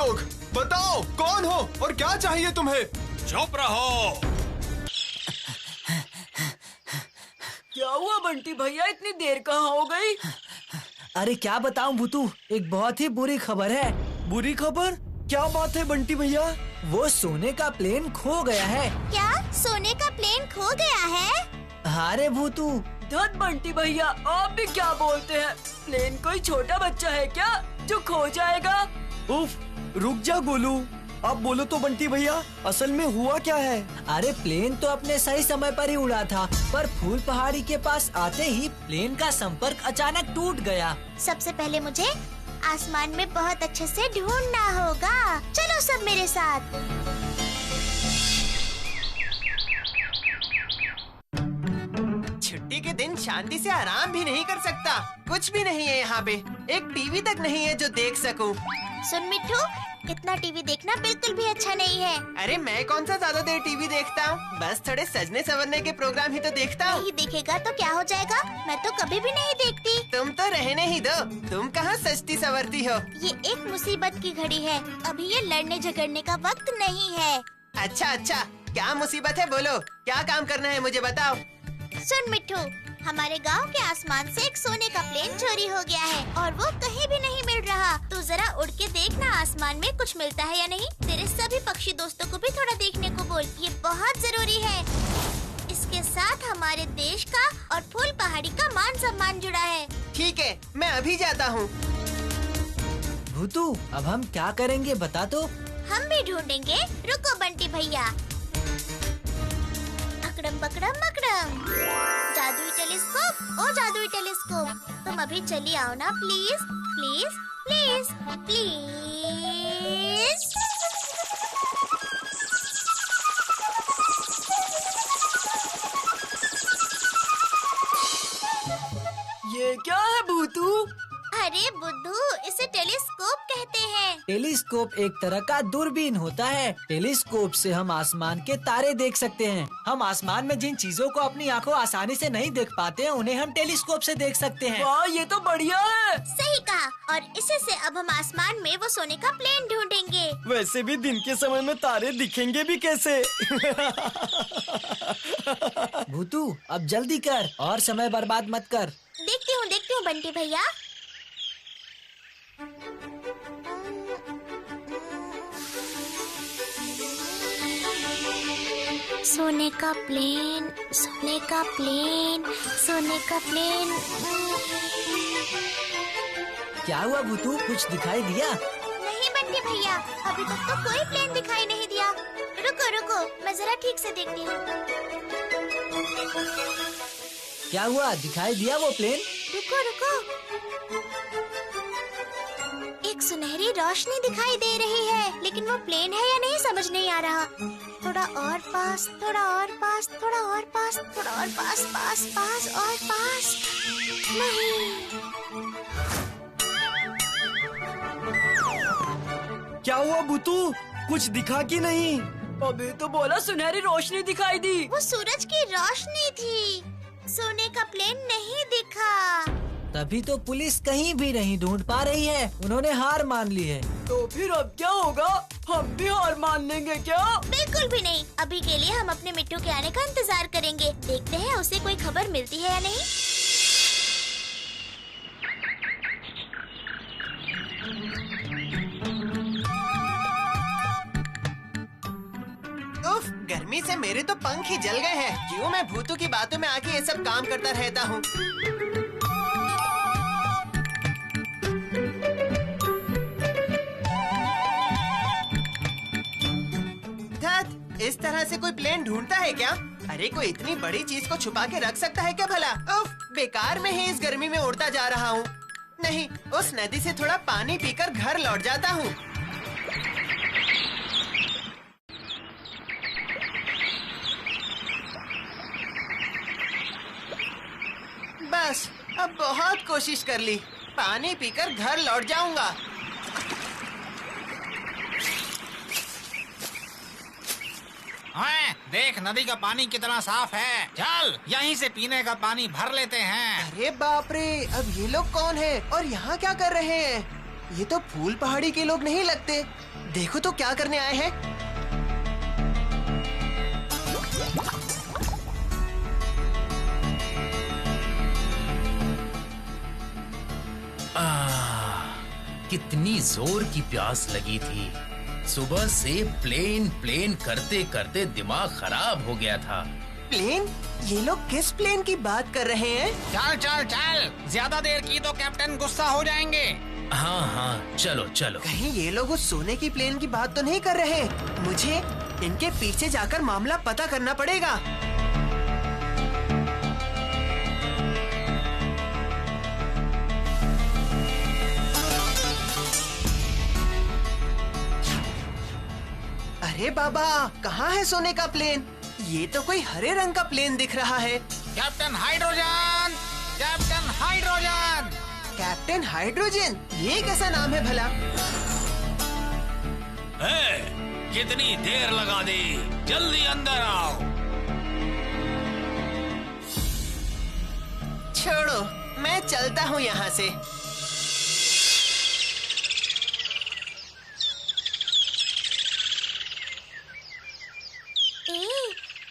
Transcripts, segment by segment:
लोग? बताओ कौन हो और क्या चाहिए तुम्हें? चुप रहो। क्या हुआ बंटी भैया, इतनी देर कहाँ हो गई? अरे क्या बताऊं भूतू, एक बहुत ही बुरी खबर है। बुरी खबर? क्या बात है बंटी भैया? वो सोने का प्लेन खो गया है। क्या सोने का प्लेन खो गया है? हाँ रे भूतू। धत बंटी भैया, आप भी क्या बोलते हैं? प्लेन कोई छोटा बच्चा है क्या जो खो जाएगा? उफ, रुक जा गोलू। अब बोलो तो बंटी भैया, असल में हुआ क्या है? अरे प्लेन तो अपने सही समय पर ही उड़ा था, पर फूल पहाड़ी के पास आते ही प्लेन का संपर्क अचानक टूट गया। सबसे पहले मुझे आसमान में बहुत अच्छे से ढूंढना होगा। चलो सब मेरे साथ। छुट्टी के दिन शांति से आराम भी नहीं कर सकता। कुछ भी नहीं है यहाँ पे, एक टीवी तक नहीं है जो देख सकूं। सुन मिट्ठू, इतना टीवी देखना बिल्कुल भी अच्छा नहीं है। अरे मैं कौन सा ज्यादा देर टीवी देखता हूँ, बस थोड़े सजने संवरने के प्रोग्राम ही तो देखता हूँ। नहीं देखेगा तो क्या हो जाएगा? मैं तो कभी भी नहीं देखती। तुम तो रहने ही दो, तुम कहाँ सजती संवरती हो। ये एक मुसीबत की घड़ी है, अभी ये लड़ने झगड़ने का वक्त नहीं है। अच्छा अच्छा, क्या मुसीबत है बोलो, क्या काम करना है मुझे बताओ। सुन मिट्ठू, हमारे गांव के आसमान से एक सोने का प्लेन चोरी हो गया है और वो कहीं भी नहीं मिल रहा। तू जरा उड़ के देखना आसमान में कुछ मिलता है या नहीं। तेरे सभी पक्षी दोस्तों को भी थोड़ा देखने को बोल, ये बहुत जरूरी है। इसके साथ हमारे देश का और फूल पहाड़ी का मान सम्मान जुड़ा है। ठीक है, मैं अभी जाता हूँ। भूतू, अब हम क्या करेंगे बता तो? हम भी ढूंढेंगे, रुको बंटी भैया। अकड़म पकड़म मकड़म, जादुई टेलीस्कोप, ओ जादुई टेलीस्कोप, तुम अभी चली आओ ना प्लीज प्लीज प्लीज प्लीज। ये क्या है भूतू? अरे बुद्धू, इसे टेलीस्कोप कहते हैं। टेलीस्कोप एक तरह का दूरबीन होता है। टेलीस्कोप से हम आसमान के तारे देख सकते हैं। हम आसमान में जिन चीजों को अपनी आंखों आसानी से नहीं देख पाते हैं, उन्हें हम टेलीस्कोप से देख सकते हैं। वाह, ये तो बढ़िया है। सही कहा, और इसी से अब हम आसमान में वो सोने का प्लेन ढूंढेंगे। वैसे भी दिन के समय में तारे दिखेंगे भी कैसे? भूतू, अब जल्दी कर और समय बर्बाद मत कर। देखती हूँ बंटी भैया। सोने का प्लेन, सोने का प्लेन, सोने का प्लेन। क्या हुआ भूतू, कुछ दिखाई दिया? नहीं बंटी भैया, अभी तक तो कोई प्लेन दिखाई नहीं दिया। रुको रुको, मैं जरा ठीक से देखती हूँ। क्या हुआ, दिखाई दिया वो प्लेन? रुको रुको, एक सुनहरी रोशनी दिखाई दे रही है, लेकिन वो प्लेन है या नहीं समझ नहीं आ रहा। थोड़ा और पास, थोड़ा और पास, थोड़ा और पास, थोड़ा और पास, पास पास और पास। नहीं। क्या हुआ भूतू, कुछ दिखा कि नहीं? अभी तो बोला सुनहरी रोशनी दिखाई दी। वो सूरज की रोशनी थी, सोने का प्लेन नहीं दिखा। तभी तो पुलिस कहीं भी नहीं ढूंढ पा रही है, उन्होंने हार मान ली है। तो फिर अब क्या होगा? हम भी हार मान लेंगे क्या? बिल्कुल भी नहीं, अभी के लिए हम अपने मिट्टू के आने का इंतजार करेंगे। देखते हैं उसे कोई खबर मिलती है या नहीं। उफ, गर्मी से मेरे तो पंख ही जल गए हैं। क्यों मैं भूतू की बातों में आके ये सब काम करता रहता हूँ। इस तरह से कोई प्लेन ढूंढता है क्या? अरे कोई इतनी बड़ी चीज को छुपा के रख सकता है क्या भला? उफ, बेकार में ही इस गर्मी में उड़ता जा रहा हूँ। नहीं, उस नदी से थोड़ा पानी पीकर घर लौट जाता हूँ। बस, अब बहुत कोशिश कर ली, पानी पीकर घर लौट जाऊंगा। हाँ, देख नदी का पानी कितना साफ है। चल यहीं से पीने का पानी भर लेते हैं। अरे बाप रे, अब ये लोग कौन हैं और यहाँ क्या कर रहे हैं? ये तो फूल पहाड़ी के लोग नहीं लगते। देखो तो क्या करने आए हैं। कितनी जोर की प्यास लगी थी। सुबह से प्लेन करते करते दिमाग खराब हो गया था। प्लेन? ये लोग किस प्लेन की बात कर रहे हैं? चल चल चल, ज्यादा देर की तो कैप्टन गुस्सा हो जाएंगे। हाँ, चलो चलो। कहीं ये लोग उस सोने की प्लेन की बात तो नहीं कर रहे? मुझे इनके पीछे जाकर मामला पता करना पड़ेगा। अरे बाबा, कहाँ है सोने का प्लेन? ये तो कोई हरे रंग का प्लेन दिख रहा है। Captain hydrogen, captain hydrogen. Captain hydrogen, ये कैसा नाम है भला? कितनी देर लगा दी, जल्दी अंदर आओ। छोड़ो, मैं चलता हूँ यहाँ से।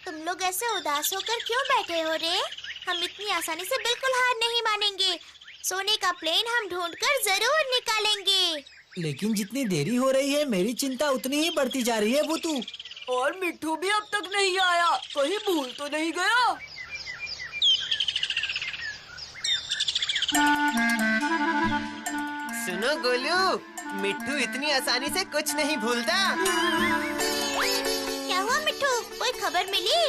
तुम लोग ऐसे उदास होकर क्यों बैठे हो रे? हम इतनी आसानी से बिल्कुल हार नहीं मानेंगे। सोने का प्लेन हम ढूंढकर जरूर निकालेंगे। लेकिन जितनी देरी हो रही है मेरी चिंता उतनी ही बढ़ती जा रही है भूतू। और मिट्ठू भी अब तक नहीं आया, कहीं भूल तो नहीं गया? सुनो गोलू, मिट्टू इतनी आसानी से कुछ नहीं भूलता। क्या हुआ मिट्ठू, कोई खबर मिली?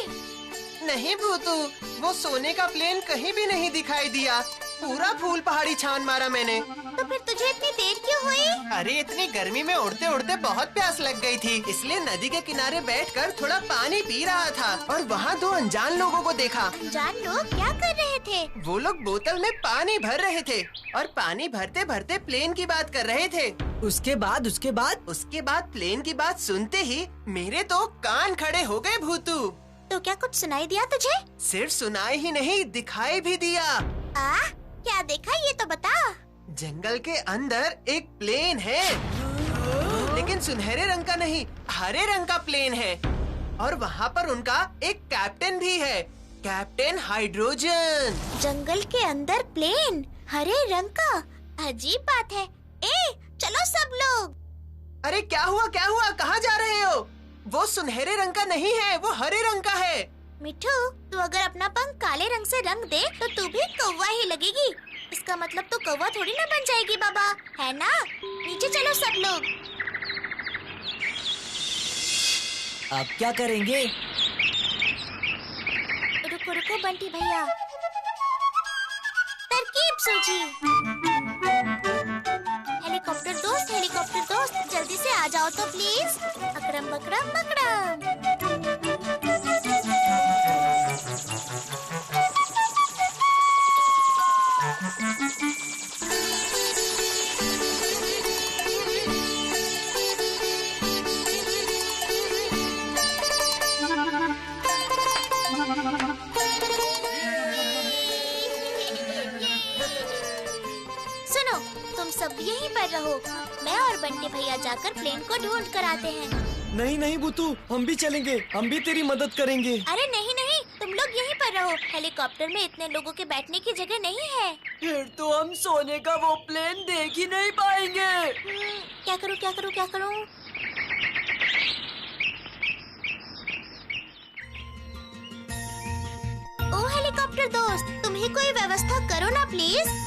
नहीं भूतू, वो सोने का प्लेन कहीं भी नहीं दिखाई दिया। पूरा फूल पहाड़ी छान मारा मैंने। तो फिर तुझे इतनी देर क्यों हुई? अरे इतनी गर्मी में उड़ते उड़ते बहुत प्यास लग गई थी, इसलिए नदी के किनारे बैठकर थोड़ा पानी पी रहा था और वहाँ दो अनजान लोगों को देखा। अनजान लोग क्या कर रहे थे? वो लोग बोतल में पानी भर रहे थे और पानी भरते भरते प्लेन की बात कर रहे थे। उसके बाद प्लेन की बात सुनते ही मेरे तो कान खड़े हो गए भूतू। तो क्या कुछ सुनाई दिया तुझे? सिर्फ सुनाई ही नहीं, दिखाई भी दिया। क्या देखा ये तो बता। जंगल के अंदर एक प्लेन है, लेकिन सुनहरे रंग का नहीं, हरे रंग का प्लेन है। और वहाँ पर उनका एक कैप्टन भी है, कैप्टन हाइड्रोजन। जंगल के अंदर प्लेन हरे रंग का, अजीब बात है। चलो सब लोग। अरे क्या हुआ, कहाँ जा रहे हो? वो सुनहरे रंग का नहीं है, वो हरे रंग का है। मिठू, तू अगर अपना पंख काले रंग से रंग दे तो तू भी कौवा ही लगेगी। इसका मतलब तो कौवा थोड़ी ना बन जाएगी बाबा, है ना? नीचे चलो सब लोग। अब क्या करेंगे? रुको रुको बंटी भैया, तरकीब सोची। हेलीकॉप्टर दोस्त, जल्दी से आ जाओ तो प्लीज। अकड़म बकड़म बकड़म। सुनो, तुम सब यहीं पर रहो, मैं और बंटी भैया जाकर प्लेन को ढूंढ कर आते हैं। नहीं भूतू, हम भी चलेंगे, हम भी तेरी मदद करेंगे। अरे नहीं, तुम लोग यहीं पर रहो। हेलीकॉप्टर में इतने लोगों के बैठने की जगह नहीं है। फिर तो हम सोने का वो प्लेन देख ही नहीं पाएंगे। क्या करूं? ओ हेलीकॉप्टर दोस्त, तुम ही कोई व्यवस्था करो ना प्लीज।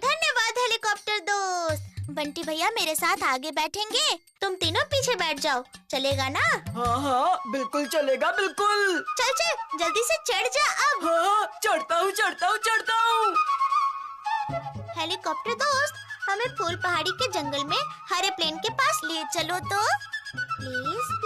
धन्यवाद हेलीकॉप्टर दोस्त। बंटी भैया मेरे साथ आगे बैठेंगे, तुम तीनों पीछे बैठ जाओ, चलेगा ना? हाँ, बिल्कुल चलेगा, बिल्कुल। चल जल्दी से चढ़ जा अब। हाँ, चढ़ता हूँ। हेलीकॉप्टर दोस्त, हमें फूल पहाड़ी के जंगल में हरे प्लेन के पास ले चलो तो। प्लीज।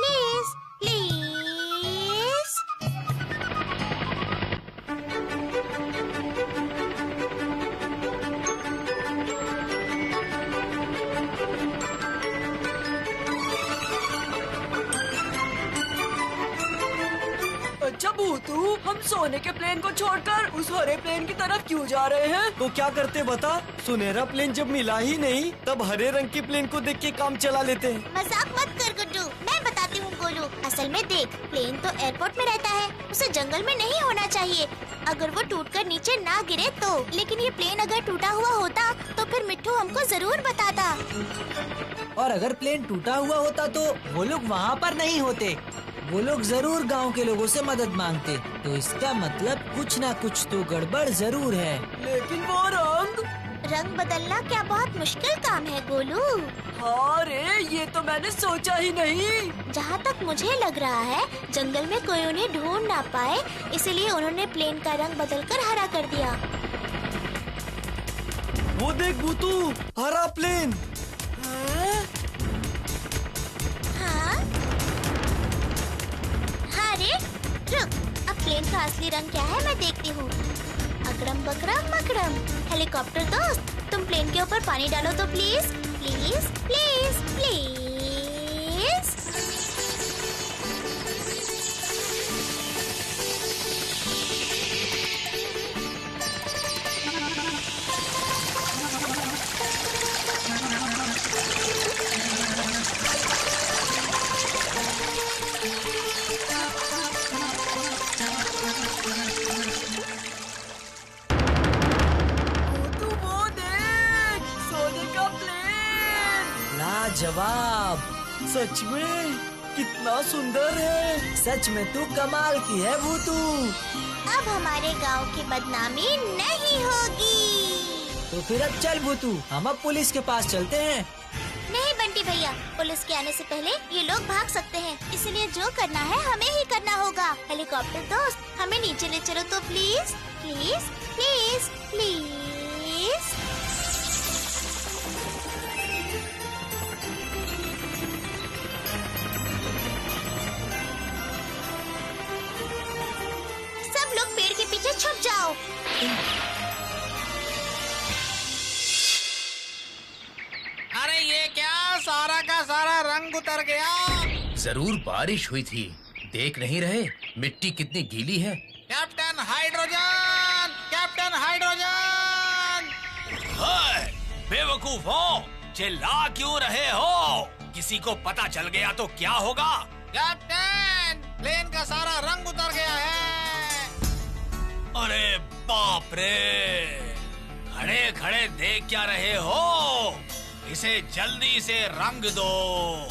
भूतू, हम सोने के प्लेन को छोड़कर उस हरे प्लेन की तरफ क्यों जा रहे हैं? तो क्या करते बता? सुनहरा प्लेन जब मिला ही नहीं तब हरे रंग के प्लेन को देख के काम चला लेते हैं। मजाक मत कर गुड्डू, मैं बताती हूँ गोलू। असल में देख, प्लेन तो एयरपोर्ट में रहता है, उसे जंगल में नहीं होना चाहिए। अगर वो टूटकर नीचे ना गिरे तो। लेकिन ये प्लेन अगर टूटा हुआ होता तो फिर मिट्ठू हमको जरूर बताता। और अगर प्लेन टूटा हुआ होता तो वो लोग वहाँ पर नहीं होते। वो लोग जरूर गांव के लोगों से मदद मांगते। तो इसका मतलब कुछ ना कुछ तो गड़बड़ जरूर है। लेकिन वो रंग बदलना क्या बहुत मुश्किल काम है गोलू? हाँ रे, ये तो मैंने सोचा ही नहीं। जहाँ तक मुझे लग रहा है जंगल में कोई उन्हें ढूंढ ना पाए, इसलिए उन्होंने प्लेन का रंग बदलकर हरा कर दिया। वो देख भूतू, हरा प्लेन। हाँ रे, रुक, अब प्लेन का असली रंग क्या है मैं देखती हूँ। अकड़म बकड़म मकड़म। हेलीकॉप्टर दोस्त, तुम प्लेन के ऊपर पानी डालो तो प्लीज प्लीज प्लीज प्लीज। जवाब सच में कितना सुंदर है। सच में तू कमाल की है भूतू। अब हमारे गांव की बदनामी नहीं होगी। तो फिर अब चल भूतू, हम अब पुलिस के पास चलते हैं। नहीं बंटी भैया, पुलिस के आने से पहले ये लोग भाग सकते हैं, इसलिए जो करना है हमें ही करना होगा। हेलीकॉप्टर दोस्त, हमें नीचे ले चलो तो प्लीज प्लीज प्लीज प्लीज। सब लोग पेड़ के पीछे छुप जाओ। अरे ये क्या, सारा का सारा रंग उतर गया। जरूर बारिश हुई थी, देख नहीं रहे मिट्टी कितनी गीली है। Captain hydrogen, captain hydrogen. Hi बेवकूफों, चिल्ला क्यों रहे हो? किसी को पता चल गया तो क्या होगा? कैप्टन, प्लेन का सारा रंग उतर गया है। अरे बाप रे, खड़े खड़े देख क्या रहे हो? इसे जल्दी से रंग दो।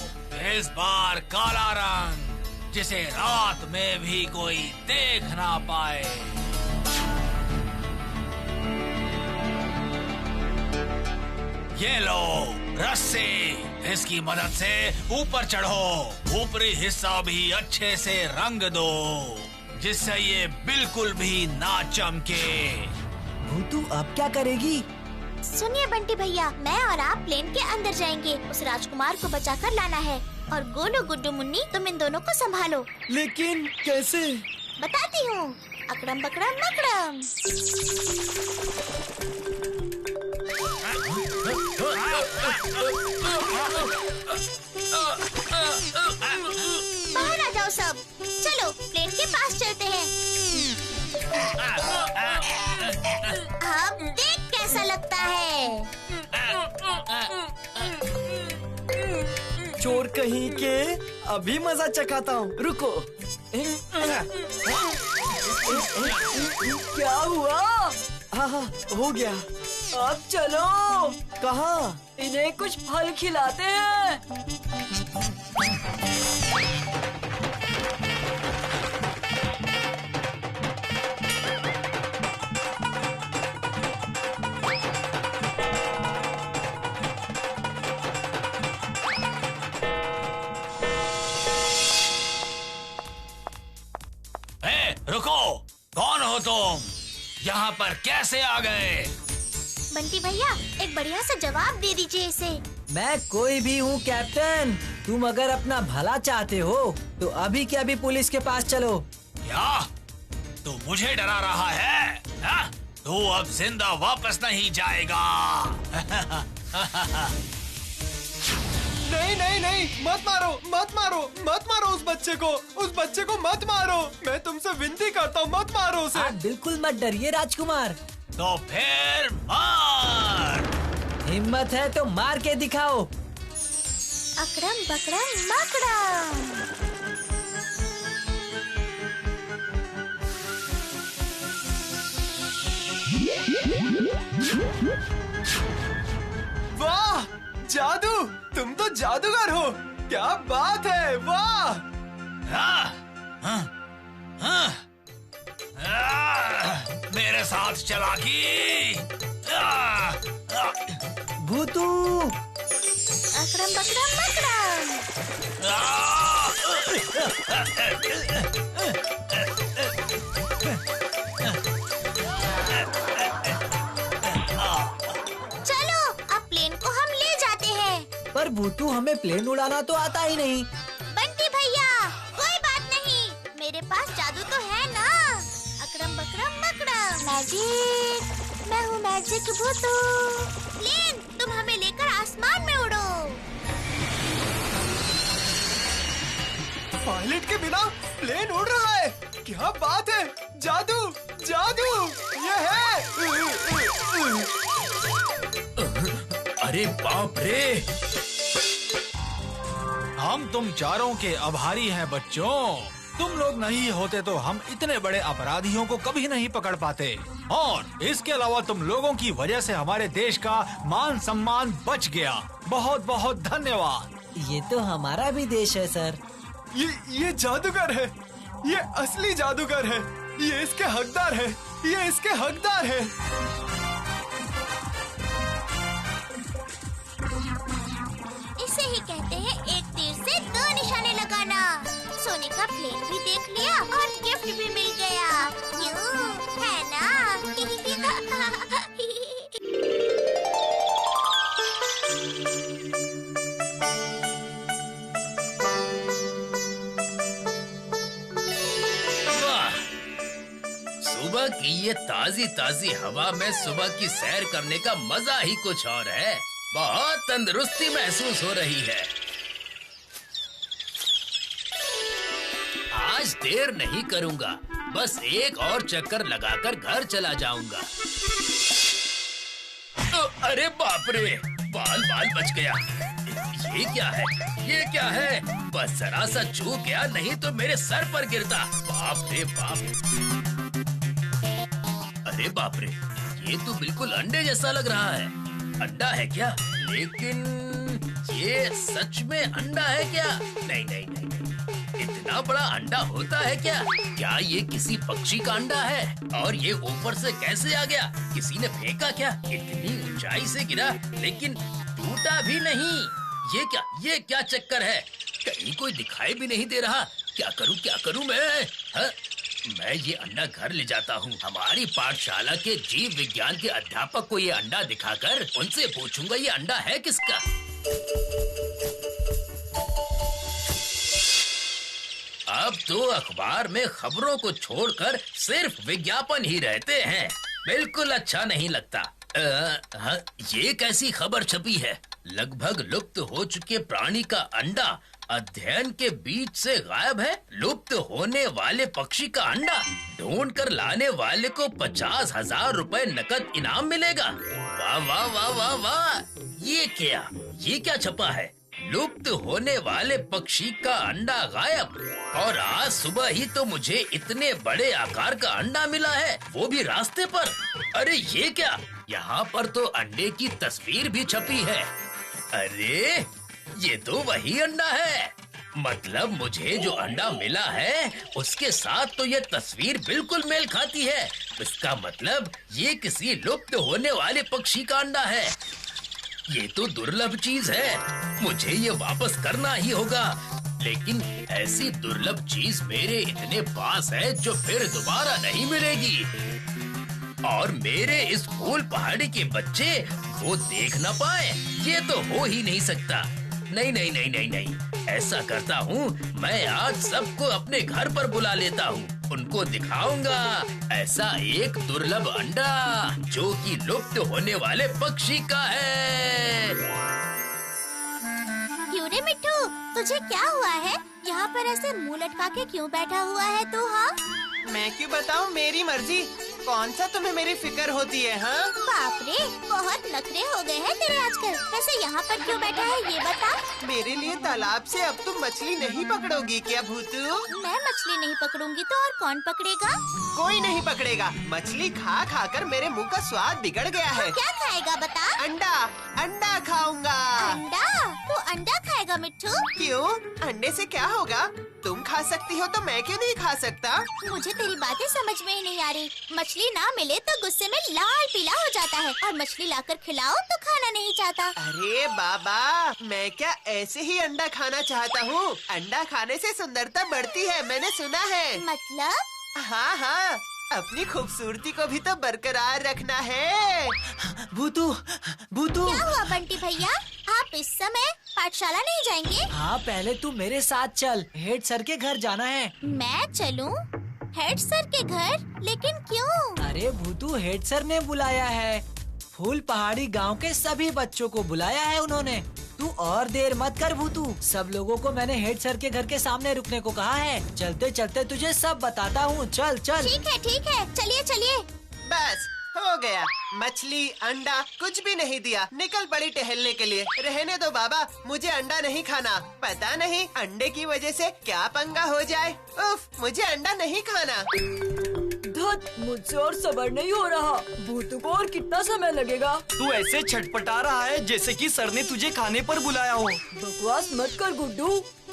इस बार काला रंग, जिसे रात में भी कोई देख ना पाए। ये लो रस्सी, इसकी मदद से ऊपर चढ़ो। ऊपरी हिस्सा भी अच्छे से रंग दो, जिससे ये बिल्कुल भी ना चमके। भूतू अब क्या करेगी? सुनिए बंटी भैया, मैं और आप प्लेन के अंदर जाएंगे। उस राजकुमार को बचाकर लाना है। और गोलू गुड्डू मुन्नी, तुम इन दोनों को संभालो। लेकिन कैसे? बताती हूँ। अकड़म बकड़म मकड़म। बाहर आ जाओ सब। चलो प्लेन के पास चलते हैं। अब देख कैसा लगता है। चोर कहीं के, अभी मजा चखाता हूँ, रुको। क्या हुआ? हाँ हाँ हो गया। अब चलो। कहाँ? इन्हें कुछ फल खिलाते हैं। रुको, कौन हो तुम? यहाँ पर कैसे आ गए? बंटी भैया, एक बढ़िया सा जवाब दे दीजिए इसे। मैं कोई भी हूँ कैप्टन। तुम अगर अपना भला चाहते हो तो अभी के अभी पुलिस के पास चलो। क्या तू मुझे डरा रहा है? हा? तू अब जिंदा वापस नहीं जाएगा। नहीं नहीं नहीं, मत मारो मत मारो मत मारो उस बच्चे को मत मारो। मैं तुमसे विनती करता हूँ, मत मारो उसे। आप बिल्कुल मत डरिए राजकुमार। तो फिर मार। हिम्मत है तो मार के दिखाओ। अकड़म बकड़म मकड़म। वाह जादू, तुम तो जादूगर हो, क्या बात है, वाह। मेरे साथ चलाकी। भूतू। अकड़म बकड़म मकड़म। चलो अब प्लेन को हम ले जाते हैं। पर भूतू, हमें प्लेन उड़ाना तो आता ही नहीं। बंटी भैया, कोई बात नहीं, मेरे पास जादू तो है ना। अकड़म बकड़म मकड़म। मैजिक, मैं हूँ मैजिक भूतू। प्लेन, तुम हमें लेकर आसमान में उड़ो। पायलट के बिना प्लेन उड़ रहा है, क्या बात है, जादू जादू ये है। अरे बाप रे, हम तुम चारों के आभारी हैं बच्चों। तुम लोग नहीं होते तो हम इतने बड़े अपराधियों को कभी नहीं पकड़ पाते, और इसके अलावा तुम लोगों की वजह से हमारे देश का मान सम्मान बच गया। बहुत बहुत धन्यवाद। ये तो हमारा भी देश है सर। ये जादूगर है, ये असली जादूगर है, ये इसके हकदार है, ये इसके हकदार है। इसे ही कहते हैं एक तीर से दो निशाने लगाना। सोने का प्लेन भी देख लिया और गिफ्ट भी मिल गया, क्यों है ना? सुबह की ये ताजी ताजी हवा में सुबह की सैर करने का मजा ही कुछ और है। बहुत तंदुरुस्ती महसूस हो रही है। आज देर नहीं करूंगा, बस एक और चक्कर लगाकर घर चला जाऊंगा। अरे बाप रे, बाल बच गया। ये क्या है, ये क्या है? बस जरा सा चूक गया, नहीं तो मेरे सर पर गिरता। बाप रे बाप। अरे बाप रे, ये तो बिल्कुल अंडे जैसा लग रहा है। अंडा है क्या? लेकिन ये सच में अंडा है क्या? नहीं नहीं नहीं, नहीं। इतना बड़ा अंडा होता है क्या? क्या ये किसी पक्षी का अंडा है? और ये ऊपर से कैसे आ गया? किसी ने फेंका क्या? इतनी ऊंचाई से गिरा लेकिन टूटा भी नहीं। ये क्या चक्कर है? कहीं कोई दिखाई भी नहीं दे रहा। क्या करूं मैं? मैं ये अंडा घर ले जाता हूँ। हमारी पाठशाला के जीव विज्ञान के अध्यापक को ये अंडा दिखाकर उनसे पूछूंगा ये अंडा है किसका। अब तो अखबार में खबरों को छोड़कर सिर्फ विज्ञापन ही रहते हैं। बिल्कुल अच्छा नहीं लगता। ये कैसी खबर छपी है? लगभग लुप्त हो चुके प्राणी का अंडा अध्ययन के बीच से गायब है। लुप्त होने वाले पक्षी का अंडा ढूंढ कर लाने वाले को 50,000 रुपए नकद इनाम मिलेगा। वाह वाह वाह वाह वाह। ये क्या छपा है? लुप्त होने वाले पक्षी का अंडा गायब, और आज सुबह ही तो मुझे इतने बड़े आकार का अंडा मिला है, वो भी रास्ते पर। अरे ये क्या? यहाँ पर तो अंडे की तस्वीर भी छपी है। अरे ये तो वही अंडा है। मतलब मुझे जो अंडा मिला है उसके साथ तो ये तस्वीर बिल्कुल मेल खाती है। इसका मतलब ये किसी लुप्त होने वाले पक्षी का अंडा है। ये तो दुर्लभ चीज है, मुझे ये वापस करना ही होगा। लेकिन ऐसी दुर्लभ चीज मेरे इतने पास है जो फिर दोबारा नहीं मिलेगी, और मेरे इस फूल पहाड़ी के बच्चे वो देख न पाए। ये तो हो ही नहीं सकता। नहीं नहीं नहीं नहीं नहीं, ऐसा करता हूँ, मैं आज सबको अपने घर पर बुला लेता हूँ। उनको दिखाऊंगा ऐसा एक दुर्लभ अंडा जो कि लुप्त होने वाले पक्षी का है। क्यों अरे मिट्टू, तुझे क्या हुआ है? यहाँ पर ऐसे मुंह लटका के क्यों बैठा हुआ है तू? हाँ, मैं क्यों बताऊँ, मेरी मर्जी। कौन सा तुम्हें मेरी फिक्र होती है? हाँ, बाप रे, बहुत नखरे हो गए हैं तेरे आजकल। वैसे यहाँ पर क्यों बैठा है ये बता। मेरे लिए तालाब से अब तुम मछली नहीं पकड़ोगी क्या भूतू? मैं मछली नहीं पकड़ूंगी तो और कौन पकड़ेगा? कोई नहीं पकड़ेगा। मछली खा खा कर मेरे मुंह का स्वाद बिगड़ गया है। क्या खाएगा बता? अंडा, अंडा खाऊंगा। अंडा? तू अंडा खाएगा मिट्टू? क्यों? अंडे से क्या होगा? तुम खा सकती हो तो मैं क्यों नहीं खा सकता? मुझे तेरी बातें समझ में ही नहीं आ रही। मछली ना मिले तो गुस्से में लाल पीला हो जाता है और मछली लाकर खिलाओ तो खाना नहीं चाहता। अरे बाबा, मैं क्या ऐसे ही अंडा खाना चाहता हूँ। अंडा खाने से सुंदरता बढ़ती है, मैंने सुना है। मतलब? हाँ हाँ, अपनी खूबसूरती को भी तो बरकरार रखना है। भूतू, भूतू। क्या हुआ बंटी भैया, आप इस समय पाठशाला नहीं जाएंगे? हाँ, पहले तू मेरे साथ चल, हेड सर के घर जाना है। मैं चलूं? हेड सर के घर? लेकिन क्यों? अरे भूतू, हेड सर ने बुलाया है। फूल पहाड़ी गांव के सभी बच्चों को बुलाया है उन्होंने। तू और देर मत कर भूतू, सब लोगों को मैंने हेड सर के घर के सामने रुकने को कहा है। चलते चलते तुझे सब बताता हूँ, चल चल। ठीक है, चलिए चलिए। बस हो गया। मछली, अंडा कुछ भी नहीं दिया, निकल पड़ी टहलने के लिए। रहने दो बाबा, मुझे अंडा नहीं खाना। पता नहीं अंडे की वजह से क्या पंगा हो जाए। उफ, मुझे अंडा नहीं खाना। धत, मुझसे और सबर नहीं हो रहा। भूतू को और कितना समय लगेगा? तू ऐसे छटपटा रहा है जैसे कि सर ने तुझे खाने पर बुलाया हो। बकवास मत कर गुड्डू।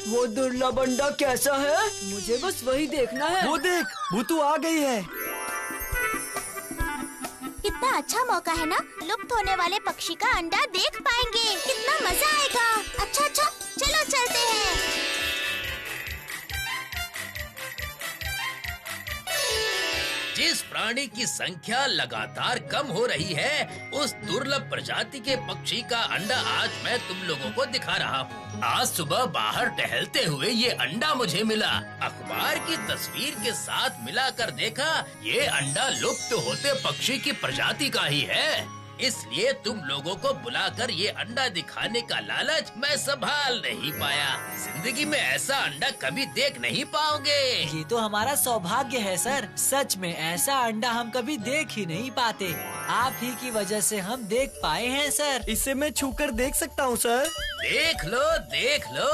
वो दुर्लभ अंडा कैसा है? मुझे बस वही देखना है। वो देख, भूतू आ गई है। कितना अच्छा मौका है ना, लुप्त होने वाले पक्षी का अंडा देख पाएंगे। कितना मजा आएगा। अच्छा, चलो चलते हैं। जिस प्राणी की संख्या लगातार कम हो रही है, उस दुर्लभ प्रजाति के पक्षी का अंडा आज मैं तुम लोगों को दिखा रहा हूँ। आज सुबह बाहर टहलते हुए ये अंडा मुझे मिला। अखबार की तस्वीर के साथ मिलाकर देखा, ये अंडा लुप्त होते पक्षी की प्रजाति का ही है। इसलिए तुम लोगों को बुलाकर ये अंडा दिखाने का लालच मैं संभाल नहीं पाया। जिंदगी में ऐसा अंडा कभी देख नहीं पाओगे। ये तो हमारा सौभाग्य है सर, सच में ऐसा अंडा हम कभी देख ही नहीं पाते। आप ही की वजह से हम देख पाए हैं सर। इसे मैं छूकर देख सकता हूँ सर? देख लो,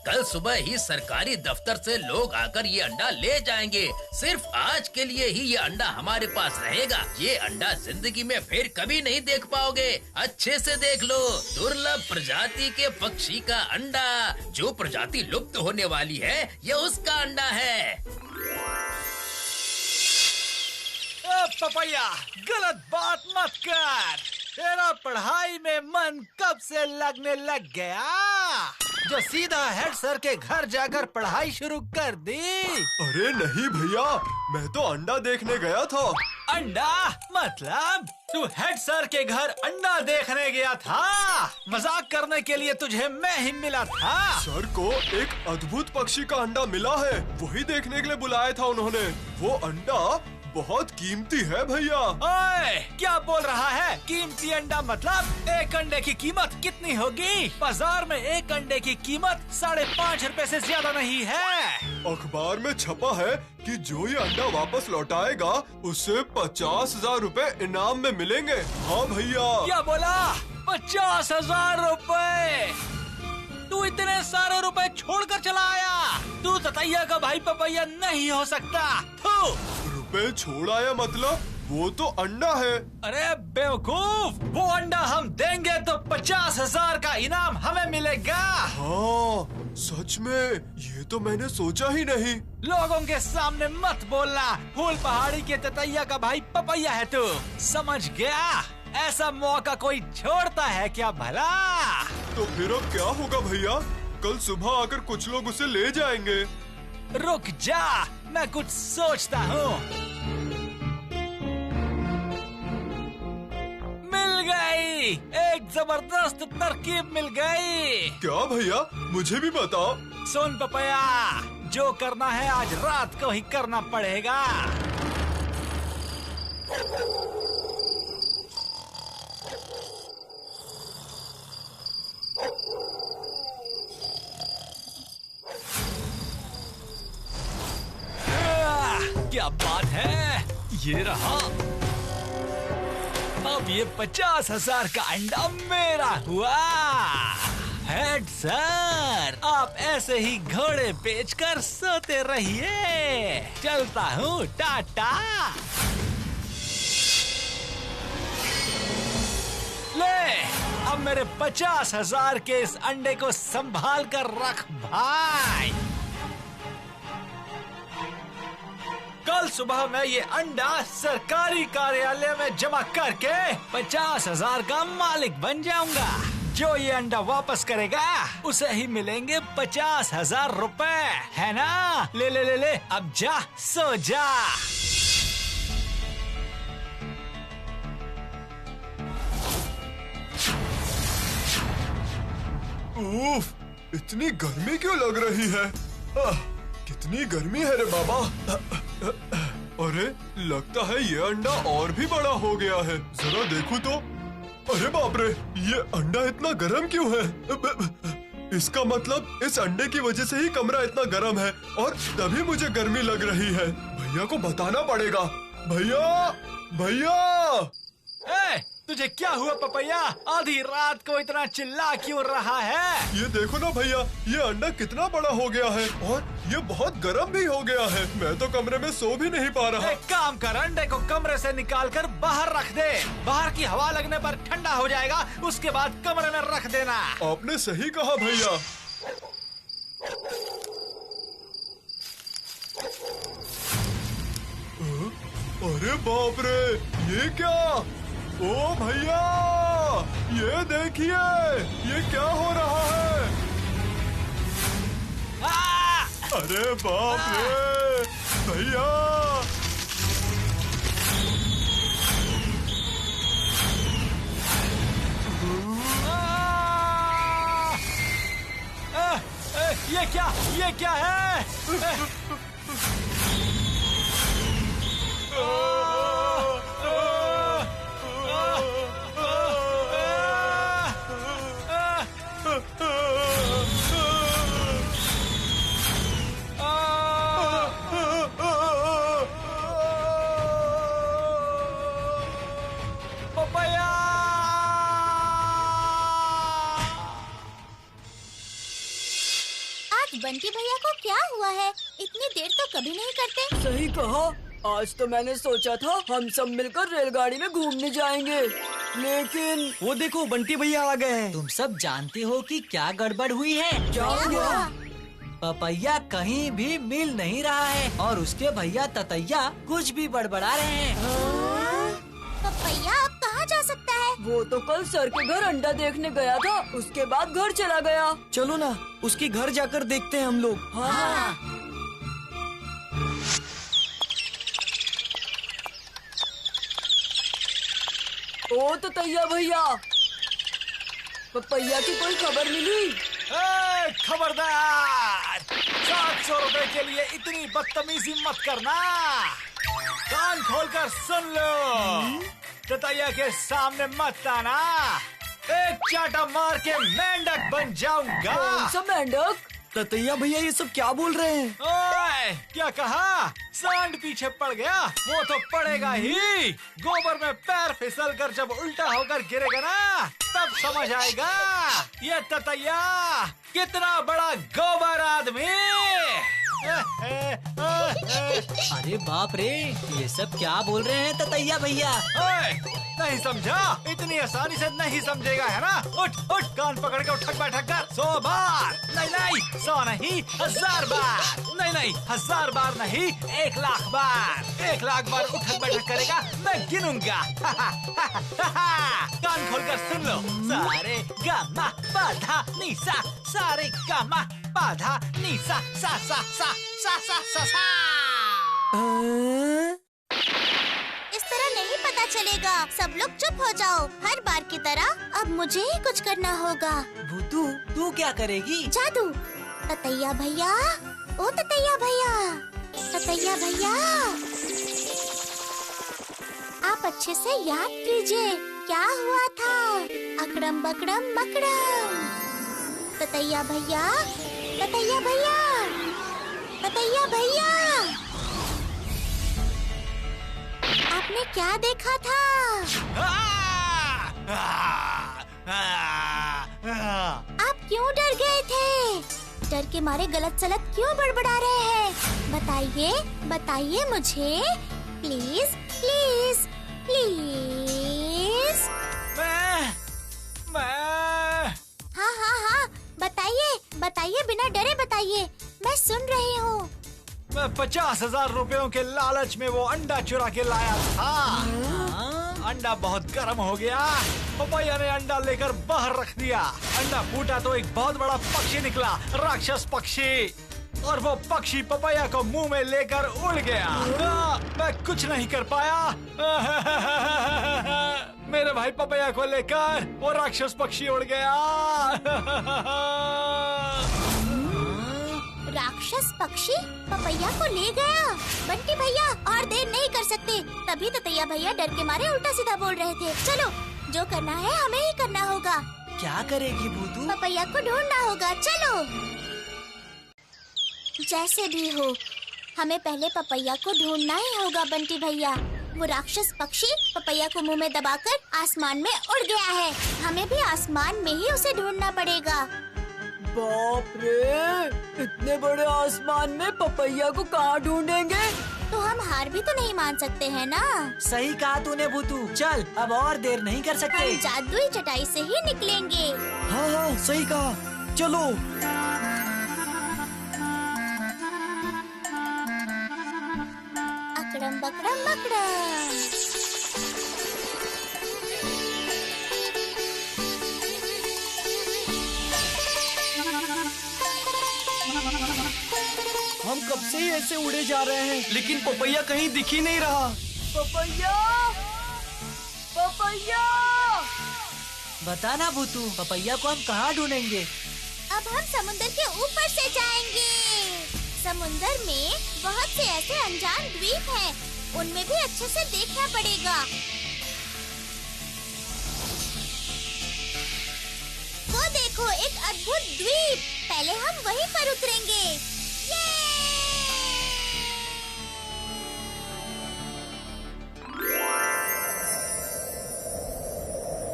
कल सुबह ही सरकारी दफ्तर से लोग आकर ये अंडा ले जाएंगे। सिर्फ आज के लिए ही ये अंडा हमारे पास रहेगा। ये अंडा जिंदगी में फिर कभी नहीं देख पाओगे। अच्छे से देख लो, दुर्लभ प्रजाति के पक्षी का अंडा। जो प्रजाति लुप्त होने वाली है, ये उसका अंडा है। पपैया, गलत बात मत कर। तेरा पढ़ाई में मन कब से लगने लग गया, जो सीधा हेड सर के घर जाकर पढ़ाई शुरू कर दी? अरे नहीं भैया, मैं तो अंडा देखने गया था। अंडा? मतलब तू हेड सर के घर अंडा देखने गया था? मजाक करने के लिए तुझे मैं ही मिला था। सर को एक अद्भुत पक्षी का अंडा मिला है, वही देखने के लिए बुलाया था उन्होंने। वो अंडा बहुत कीमती है भैया। ओए, क्या बोल रहा है? कीमती अंडा मतलब एक अंडे की कीमत कितनी होगी? बाजार में एक अंडे की कीमत 5.5 रुपए से ज्यादा नहीं है। अखबार में छपा है कि जो ये अंडा वापस लौटाएगा उसे 50,000 रुपए इनाम में मिलेंगे। हाँ भैया। क्या बोला? 50,000 रुपए? तू इतने सारे रुपए छोड़कर चला आया? तू ततैया का भाई पपैया नहीं हो सकता। रुपए छोड़ आया मतलब? वो तो अंडा है। अरे बेवकूफ, वो अंडा हम देंगे तो 50,000 का इनाम हमें मिलेगा। हाँ सच में, ये तो मैंने सोचा ही नहीं। लोगों के सामने मत बोलना, फूल पहाड़ी के ततैया का भाई पपैया है तू, समझ गया? ऐसा मौका कोई छोड़ता है क्या भला? तो फिर अब क्या होगा भैया? कल सुबह आकर कुछ लोग उसे ले जाएंगे। रुक जा, मैं कुछ सोचता हूँ। मिल गई, एक जबरदस्त तरकीब मिल गई। क्या भैया, मुझे भी बताओ। सुन पपैया, जो करना है आज रात को ही करना पड़ेगा। क्या बात है, ये रहा। अब ये 50,000 का अंडा मेरा हुआ। हेड सर, आप ऐसे ही घोड़े बेचकर सोते रहिए। चलता हूँ, टाटा। ले, अब मेरे 50,000 के इस अंडे को संभाल कर रख भाई। कल सुबह मैं ये अंडा सरकारी कार्यालय में जमा करके 50,000 का मालिक बन जाऊंगा। जो ये अंडा वापस करेगा उसे ही मिलेंगे 50,000 रुपए, है ना? ले ले ले ले, अब जा, सो जा। उफ, इतनी गर्मी क्यों लग रही है? कितनी गर्मी है रे बाबा। अरे लगता है ये अंडा और भी बड़ा हो गया है, जरा देखूं तो। अरे बाप रे, ये अंडा इतना गर्म क्यों है? इसका मतलब इस अंडे की वजह से ही कमरा इतना गर्म है और तभी मुझे गर्मी लग रही है। भैया को बताना पड़ेगा। भैया, भैया। तुझे क्या हुआ पपैया? आधी रात को इतना चिल्ला क्यों रहा है? ये देखो ना भैया, ये अंडा कितना बड़ा हो गया है और ये बहुत गर्म भी हो गया है। मैं तो कमरे में सो भी नहीं पा रहा। एक काम कर, अंडे को कमरे से निकालकर बाहर रख दे। बाहर की हवा लगने पर ठंडा हो जाएगा, उसके बाद कमरे में रख देना। आपने सही कहा भैया। अरे बाप रे, ये क्या? ओ भैया, ये देखिए, ये क्या हो रहा है? अरे बाप रे, भैया। ये क्या है? बंटी भैया को क्या हुआ है? इतनी देर तो कभी नहीं करते। सही कहा, आज तो मैंने सोचा था हम सब मिलकर रेलगाड़ी में घूमने जाएंगे, लेकिन वो देखो बंटी भैया आ गए हैं। तुम सब जानते हो कि क्या गड़बड़ हुई है? क्या हुआ? पपैया कहीं भी मिल नहीं रहा है और उसके भैया ततैया कुछ भी बड़बड़ा रहे हैं। पपैया अब कहाँ जा सकता है? वो तो कल सर के घर अंडा देखने गया था, उसके बाद घर चला गया। चलो ना, उसके घर जाकर देखते हैं हम लोग। हाँ। ओ ततैया भैया, पपैया की कोई खबर मिली? खबरदार, 700 रुपए के लिए इतनी बदतमीजी मत करना। कान खोलकर सुन लो, ततैया के सामने मत आना, एक चाटा मार के मेंढक बन जाऊंगा। कौन सा मेंढक? ततैया भैया ये सब क्या बोल रहे हैं? ओए, क्या कहा? सांड पीछे पड़ गया, वो तो पड़ेगा ही। गोबर में पैर फिसल कर जब उल्टा होकर गिरेगा ना, तब समझ आएगा ये ततैया कितना बड़ा गोबर आदमी। अरे बाप रे, ये सब क्या बोल रहे हैं ततैया भैया? नहीं समझा? इतनी आसानी से नहीं समझेगा, है ना? उठ उठ, कान पकड़ के उठक बैठक कर। 100 बार नहीं, 100 नहीं, 1000 बार नहीं, 1000 बार नहीं, 1,00,000 बार। 1,00,000 बार उठक बैठक करेगा, मैं गिनूंगा। कान खोलकर सुन लो, सारे गामा पाधा निसा, सारे गामा पाधा निसा, सा सा सा सा सा सा सा। इस तरह नहीं पता चलेगा। सब लोग चुप हो जाओ, हर बार की तरह अब मुझे ही कुछ करना होगा। भूतू, तू क्या करेगी? जादू। ततैया भैया, ओ ततैया भैया, ततैया भैया, आप अच्छे से याद कीजिए क्या हुआ था। अकड़म बकड़म मकड़म। ततैया भैया, ततैया भैया, ततैया भैया। आपने क्या देखा था? आप क्यों डर गए थे? डर के मारे गलत सलत क्यों बड़बड़ा रहे हैं? बताइए, बताइए मुझे, प्लीज प्लीज प्लीज। हाँ हाँ हाँ, बताइए बताइए, बिना डरे बताइए, मैं सुन रही हूँ। मैं 50,000 रुपयों के लालच में वो अंडा चुरा के लाया था। अंडा बहुत गर्म हो गया, पपैया ने अंडा लेकर बाहर रख दिया। अंडा फूटा तो एक बहुत बड़ा पक्षी निकला, राक्षस पक्षी, और वो पक्षी पपैया को मुंह में लेकर उड़ गया। मैं कुछ नहीं कर पाया। मेरे भाई पपैया को लेकर वो राक्षस पक्षी उड़ गया। राक्षस पक्षी पपैया को ले गया। बंटी भैया और देर नहीं कर सकते, तभी तो तैया भैया डर के मारे उल्टा सीधा बोल रहे थे। चलो, जो करना है हमें ही करना होगा। क्या करेगी भूतू? पपैया को ढूंढना होगा। चलो, जैसे भी हो हमें पहले पपैया को ढूंढना ही होगा। बंटी भैया, वो राक्षस पक्षी पपैया को मुंह में दबाकर आसमान में उड़ गया है। हमें भी आसमान में ही उसे ढूंढना पड़ेगा। बाप रे, इतने बड़े आसमान में पपैया को कहाँ ढूंढेंगे? तो हम हार भी तो नहीं मान सकते हैं ना। सही कहा तूने भूतू। चल, अब और देर नहीं कर सकते। हम जादुई चटाई से ही निकलेंगे। हाँ हाँ, सही कहा, चलो। अकड़म बकड़म बकड़म। हम कब से ही ऐसे उड़े जा रहे हैं, लेकिन पपैया कहीं दिख ही नहीं रहा। Papaya, papaya. बता ना भूतू, पपैया को हम कहाँ ढूंढेंगे? अब हम समुंदर के ऊपर से जाएंगे। समुंदर में बहुत से ऐसे अनजान द्वीप हैं, उनमें भी अच्छे से देखना पड़ेगा। वो देखो, एक अद्भुत द्वीप। पहले हम वहीं पर उतरेंगे।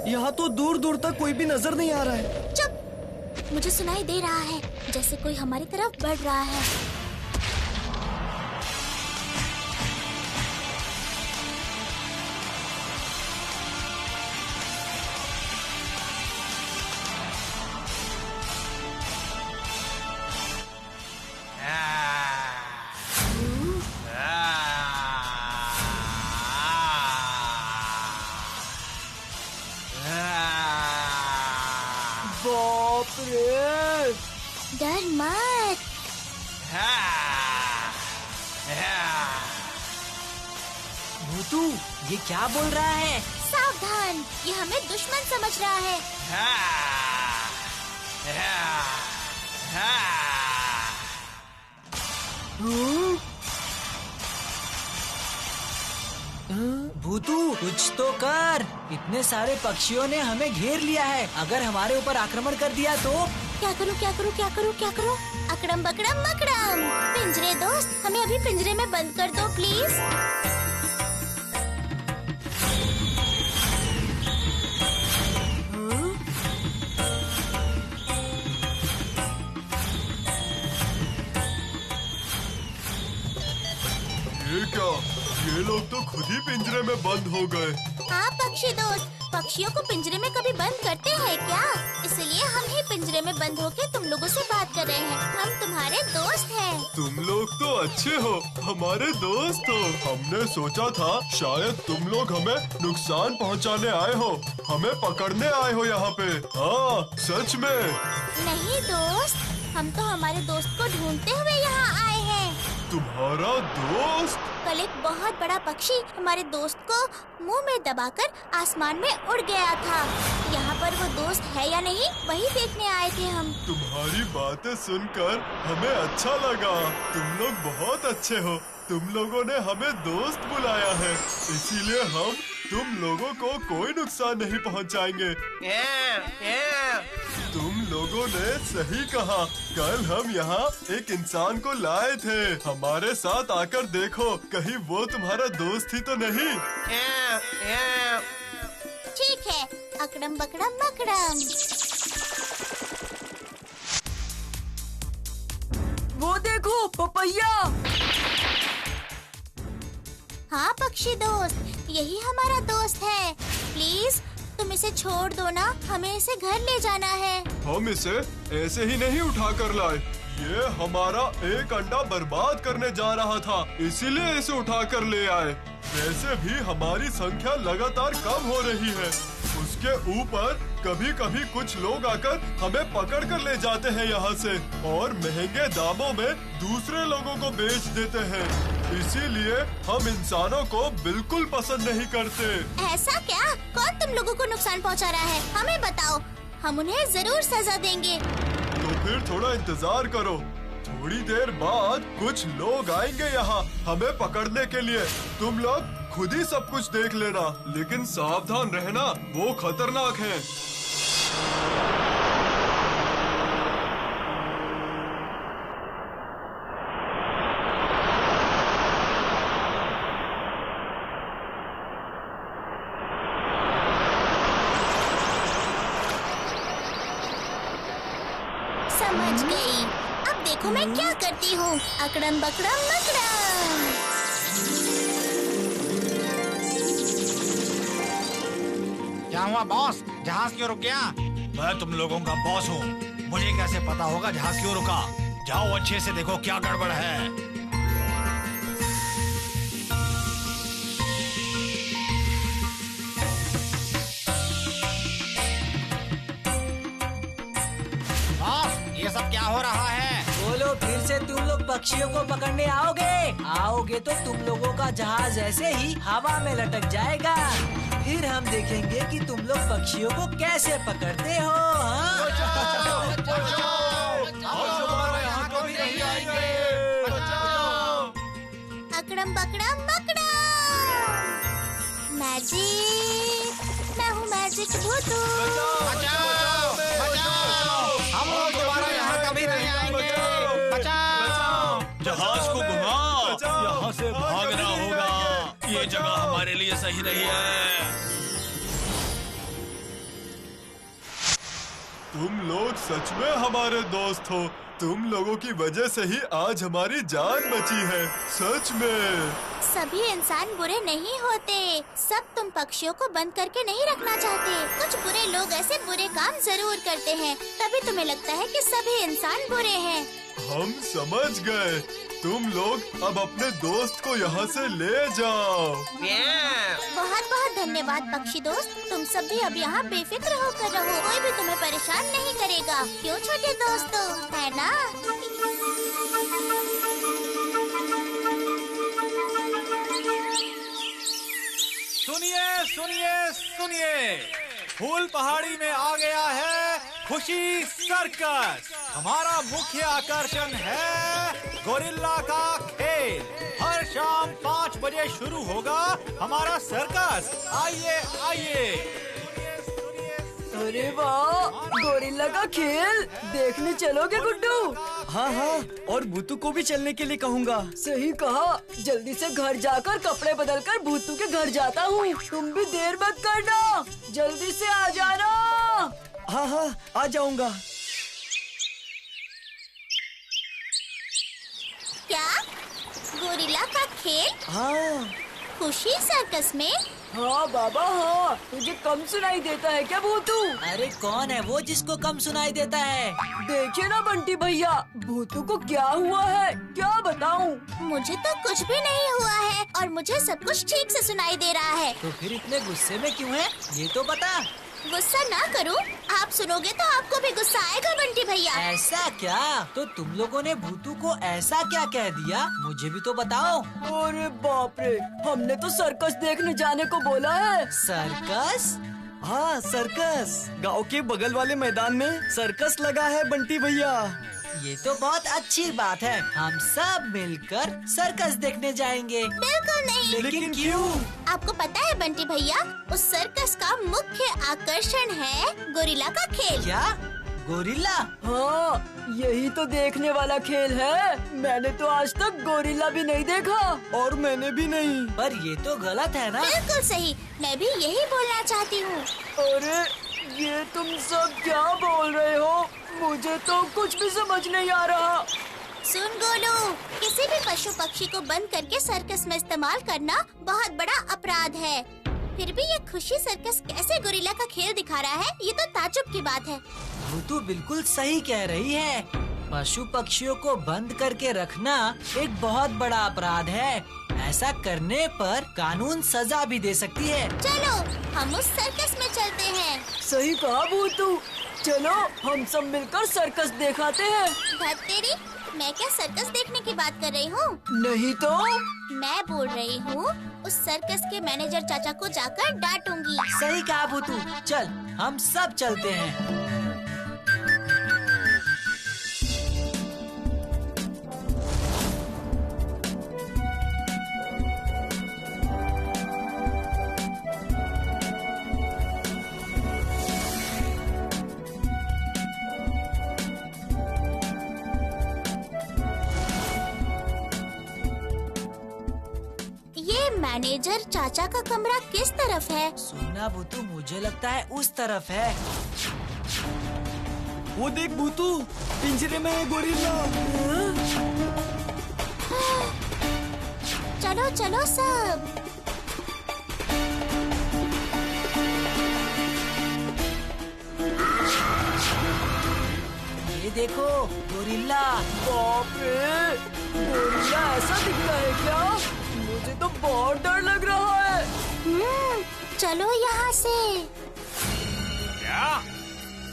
यहाँ तो दूर दूर तक कोई भी नजर नहीं आ रहा है। चुप, मुझे सुनाई दे रहा है जैसे कोई हमारी तरफ बढ़ रहा है। बाप रे, डर मत। भूतू, ये क्या बोल रहा है? सावधान, ये हमें दुश्मन समझ रहा है। भूतू, कुछ तो कर। इतने सारे पक्षियों ने हमें घेर लिया है। अगर हमारे ऊपर आक्रमण कर दिया तो? क्या करूं, क्या करूं, क्या करूं, क्या करूं? अकड़म बकड़म मकड़म। पिंजरे दोस्त, हमें अभी पिंजरे में बंद कर दो प्लीज। ये क्या? ये लोग तो खुद ही पिंजरे में बंद हो गए। हाँ पक्षी दोस्त, पक्षियों को पिंजरे में कभी बंद करते हैं क्या? इसलिए हम ही पिंजरे में बंद होके तुम लोगों से बात कर रहे हैं। हम तुम्हारे दोस्त हैं। तुम लोग तो अच्छे हो, हमारे दोस्त हो। हमने सोचा था शायद तुम लोग हमें नुकसान पहुंचाने आए हो, हमें पकड़ने आए हो यहाँ पे। हाँ, सच में। नहीं दोस्त, हम तो हमारे दोस्त को ढूंढते हुए यहाँ आए हैं। तुम्हारा दोस्त? कल एक बहुत बड़ा पक्षी हमारे दोस्त को मुंह में दबाकर आसमान में उड़ गया था। यहाँ पर वो दोस्त है या नहीं, वही देखने आए थे हम। तुम्हारी बातें सुनकर हमें अच्छा लगा। तुम लोग बहुत अच्छे हो। तुम लोगों ने हमें दोस्त बुलाया है, इसीलिए हम तुम लोगों को कोई नुकसान नहीं पहुंचाएंगे। तुम लोगों ने सही कहा। कल हम यहाँ एक इंसान को लाए थे। हमारे साथ आकर देखो, कहीं वो तुम्हारा दोस्त ही तो नहीं। ठीक है, अकड़म बकड़म बकड़म। वो देखो पपैया। हाँ पक्षी दोस्त, यही हमारा दोस्त है। प्लीज तुम इसे छोड़ दो ना, हमें इसे घर ले जाना है। हम इसे ऐसे ही नहीं उठा कर लाए। ये हमारा एक अंडा बर्बाद करने जा रहा था, इसीलिए इसे उठा कर ले आए। वैसे भी हमारी संख्या लगातार कम हो रही है। उसके ऊपर कभी कभी कुछ लोग आकर हमें पकड़ कर ले जाते हैं यहाँ से और महंगे दामों में दूसरे लोगों को बेच देते हैं। इसीलिए हम इंसानों को बिल्कुल पसंद नहीं करते। ऐसा क्या? कौन तुम लोगों को नुकसान पहुँचा रहा है? हमें बताओ, हम उन्हें जरूर सजा देंगे। तो फिर थोड़ा इंतजार करो, थोड़ी देर बाद कुछ लोग आएंगे यहाँ हमें पकड़ने के लिए। तुम लोग खुद ही सब कुछ देख लेना, लेकिन सावधान रहना, वो खतरनाक है। समझ गई। अब देखो मैं क्या करती हूँ। अकड़म बकड़म बकड़म। क्या हुआ बॉस? जहाज क्यों रुक गया? मैं तुम लोगों का बॉस हूँ, मुझे कैसे पता होगा जहाज क्यों रुका? जाओ अच्छे से देखो क्या गड़बड़ है। ये सब क्या हो रहा है? बोलो, फिर से तुम लोग पक्षियों को पकड़ने आओगे तो तुम लोगों का जहाज ऐसे ही हवा में लटक जाएगा। फिर हम देखेंगे कि तुम लोग पक्षियों को कैसे पकड़ते हो। अकड़म बकड़म बकड़म। मैजिक, मैं हूँ मैजिक भूतू। हम लोग दोबारा यहाँ कभी नहीं आएंगे। बचाओ! जहाज को घुमाओ, यहाँ से भागना होगा। ये जगह हमारे लिए सही नहीं है। तुम लोग सच में हमारे दोस्त हो। तुम लोगों की वजह से ही आज हमारी जान बची है, सच में। सभी इंसान बुरे नहीं होते। सब तुम पक्षियों को बंद करके नहीं रखना चाहते। कुछ बुरे लोग ऐसे बुरे काम जरूर करते हैं, तभी तुम्हें लगता है कि सभी इंसान बुरे हैं। हम समझ गए। तुम लोग अब अपने दोस्त को यहाँ से ले जाओ। बहुत बहुत धन्यवाद पक्षी दोस्त। तुम सब भी अब यहाँ बेफिक्र होकर रहो। कोई भी तुम्हें परेशान नहीं करेगा, क्यों छोटे दोस्तों, है ना? सुनिए सुनिए सुनिए, फूल पहाड़ी में आ गया है खुशी सर्कस। हमारा मुख्य आकर्षण है गोरिल्ला का खेल। हर शाम 5 बजे शुरू होगा हमारा सर्कस। आइए आइए। अरे वाह, गोरिल्ला का खेल देखने चलोगे गुड्डू? हाँ हाँ, और भूतू को भी चलने के लिए कहूँगा। सही कहा। जल्दी से घर जाकर कपड़े बदलकर भूतू के घर जाता हूँ। तुम भी देर मत करना, जल्दी से आ जाना। हाँ हाँ, आ जाऊँगा। क्या? गोरिल्ला का खेल? हाँ। खुशी सर्कस में? हाँ बाबा हाँ। तुझे कम सुनाई देता है क्या भूतू? अरे कौन है वो जिसको कम सुनाई देता है? देखिए ना बंटी भैया, भूतू को क्या हुआ है, क्या बताऊं? मुझे तो कुछ भी नहीं हुआ है और मुझे सब कुछ ठीक से सुनाई दे रहा है। तो फिर इतने गुस्से में क्यों है, ये तो बता। गुस्सा ना करूं? आप सुनोगे तो आपको भी गुस्सा आएगा बंटी भैया। ऐसा क्या? तो तुम लोगों ने भूतू को ऐसा क्या कह दिया, मुझे भी तो बताओ। अरे बाप रे, हमने तो सर्कस देखने जाने को बोला है। सर्कस? हाँ सर्कस, गांव के बगल वाले मैदान में सर्कस लगा है बंटी भैया। ये तो बहुत अच्छी बात है। हम सब मिलकर सर्कस देखने जाएंगे। बिल्कुल नहीं। लेकिन क्यों? आपको पता है बंटी भैया, उस सर्कस का मुख्य आकर्षण है गोरिल्ला का खेल। क्या? गोरिल्ला? हाँ, यही तो देखने वाला खेल है। मैंने तो आज तक गोरिल्ला भी नहीं देखा। और मैंने भी नहीं। पर ये तो गलत है ना? बिल्कुल सही, मैं भी यही बोलना चाहती हूँ। अरे ये तुम सब क्या बोल रहे हो? मुझे तो कुछ भी समझ नहीं आ रहा। सुन गोलू, किसी भी पशु पक्षी को बंद करके सर्कस में इस्तेमाल करना बहुत बड़ा अपराध है। फिर भी ये खुशी सर्कस कैसे गोरिल्ला का खेल दिखा रहा है, ये तो ताज्जुब की बात है। वो तो बिल्कुल सही कह रही है। पशु पक्षियों को बंद करके रखना एक बहुत बड़ा अपराध है। ऐसा करने पर कानून सजा भी दे सकती है। चलो हम उस सर्कस में चलते हैं। सही कहा भूतू, चलो हम सब मिलकर सर्कस दिखाते हैं। धत तेरी, मैं क्या सर्कस देखने की बात कर रही हूँ? नहीं तो? मैं बोल रही हूँ उस सर्कस के मैनेजर चाचा को जाकर डांटूंगी। सही कहा भूतू, चल हम सब चलते हैं। मैनेजर चाचा का कमरा किस तरफ है? सुनना भूतू, मुझे लगता है उस तरफ है। वो देख भूतू, पिंजरे में है गोरिल्ला। चलो चलो सब। ये देखो गोरिल्ला। बाप रे, गोरिल्ला ऐसा दिखता है क्या? मुझे तो बहुत डर लग रहा है। चलो यहाँ से। क्या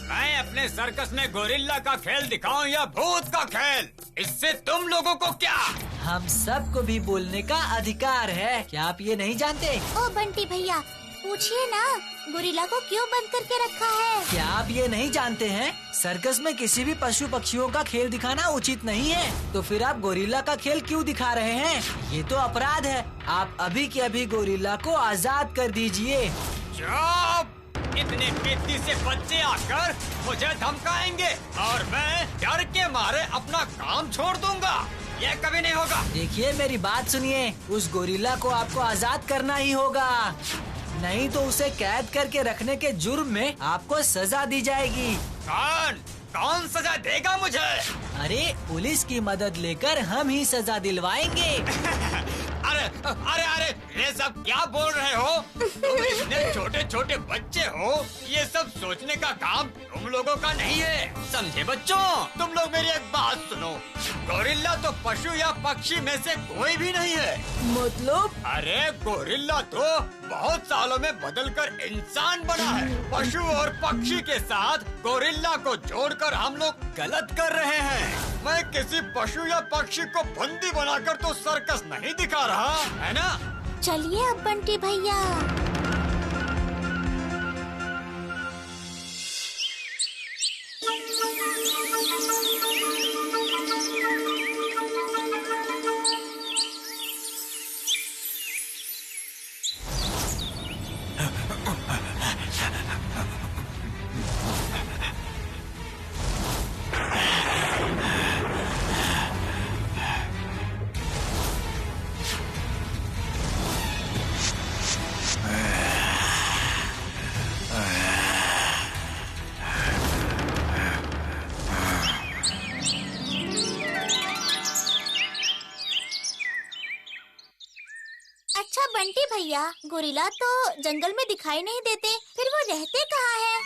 मैं अपने सर्कस में गोरिल्ला का खेल दिखाऊं या भूत का खेल? इससे तुम लोगों को क्या? हम सबको भी बोलने का अधिकार है। क्या आप ये नहीं जानते? ओ बंटी भैया, पूछिए ना, गोरिल्ला को क्यों बंद करके रखा है? क्या आप ये नहीं जानते हैं? सर्कस में किसी भी पशु पक्षियों का खेल दिखाना उचित नहीं है। तो फिर आप गोरिल्ला का खेल क्यों दिखा रहे हैं? ये तो अपराध है। आप अभी के अभी गोरिल्ला को आजाद कर दीजिए। चुप! इतने बेइज्जती से बच्चे आकर मुझे धमकाएंगे और मैं डर के मारे अपना काम छोड़ दूंगा। ये कभी नहीं होगा। देखिए मेरी बात सुनिए, उस गोरिल्ला को आपको आजाद करना ही होगा, नहीं तो उसे कैद करके रखने के जुर्म में आपको सजा दी जाएगी। कौन सजा देगा मुझे? अरे पुलिस की मदद लेकर हम ही सजा दिलवाएंगे। अरे अरे अरे, ये सब क्या बोल रहे हो? तुम इतने छोटे छोटे बच्चे हो, ये सब सोचने का काम तुम लोगों का नहीं है, समझे बच्चों? तुम लोग मेरी एक बात सुनो, गोरिल्ला तो पशु या पक्षी में से कोई भी नहीं है। मतलब? अरे गोरिल्ला तो बहुत सालों में बदलकर इंसान बना है। पशु और पक्षी के साथ गोरिल्ला को जोड़कर हम लोग गलत कर रहे हैं। मैं किसी पशु या पक्षी को बंदी बनाकर तो सर्कस नहीं दिखा रहा, है ना? चलिए अब बंटी भैया। अच्छा बंटी भैया, गोरिल्ला तो जंगल में दिखाई नहीं देते, फिर वो रहते कहाँ हैं?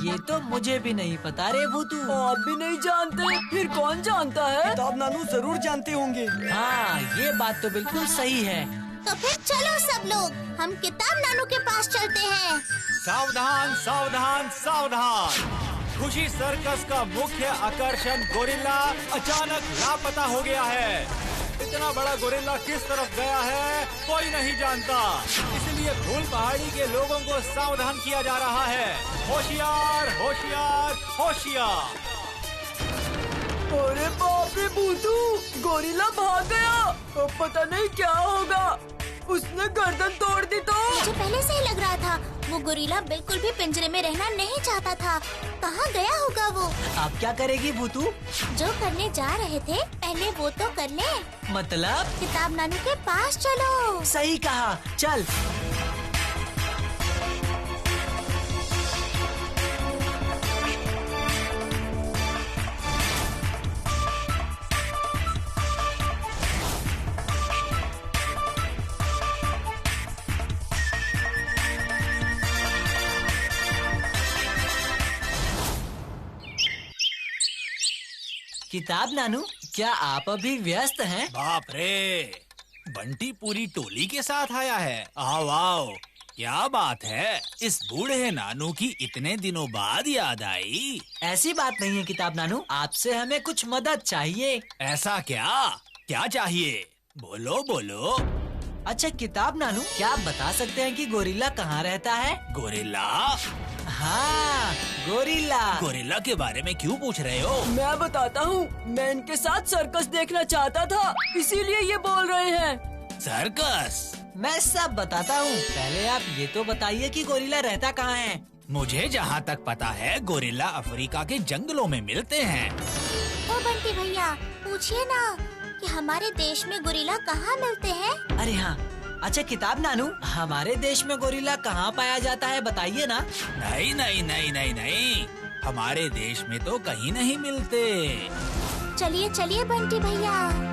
ये तो मुझे भी नहीं पता रे भूतू। आप भी नहीं जानते? फिर कौन जानता है? किताब नानू जरूर जानते होंगे। हाँ, ये बात तो बिल्कुल सही है। तो फिर चलो सब लोग, हम किताब नानू के पास चलते हैं। सावधान सावधान सावधान! खुशी सर्कस का मुख्य आकर्षण गोरिल्ला अचानक लापता हो गया है। इतना बड़ा गोरिल्ला किस तरफ गया है कोई नहीं जानता, इसलिए फूल पहाड़ी के लोगों को सावधान किया जा रहा है। होशियार होशियार होशियार! भूतू, गोरिल्ला भाग गया। अब पता नहीं क्या होगा। उसने गर्दन तोड़ दी तो। मुझे पहले से ही लग रहा था वो गोरिल्ला बिल्कुल भी पिंजरे में रहना नहीं चाहता था। कहाँ गया होगा वो? अब क्या करेगी भूतू? जो करने जा रहे थे पहले वो तो कर ले। मतलब? किताब नानू के पास चलो। सही कहा, चल। किताब नानू, क्या आप अभी व्यस्त हैं? बाप रे, बंटी पूरी टोली के साथ आया है। आओ आओ, क्या बात है? इस बूढ़े नानू की इतने दिनों बाद याद आई? ऐसी बात नहीं है किताब नानू, आपसे हमें कुछ मदद चाहिए। ऐसा क्या? क्या चाहिए? बोलो बोलो। अच्छा किताब नानू, क्या आप बता सकते हैं कि गोरिल्ला कहाँ रहता है? गोरिल्ला? हाँ, गोरिल्ला। गोरिल्ला के बारे में क्यों पूछ रहे हो? मैं बताता हूँ, मैं इनके साथ सर्कस देखना चाहता था, इसीलिए ये बोल रहे हैं। सर्कस? मैं सब बताता हूँ, पहले आप ये तो बताइए कि गोरिल्ला रहता कहाँ है? मुझे जहाँ तक पता है गोरिल्ला अफ्रीका के जंगलों में मिलते हैं। ओ बंटी भैया, पूछिए ना कि हमारे देश में गोरिल्ला कहाँ मिलते हैं? अरे हाँ, अच्छा किताब नानू, हमारे देश में गोरिल्ला कहाँ पाया जाता है बताइए ना। नहीं नहीं नहीं नहीं नहीं, हमारे देश में तो कहीं नहीं मिलते। चलिए चलिए बंटी भैया।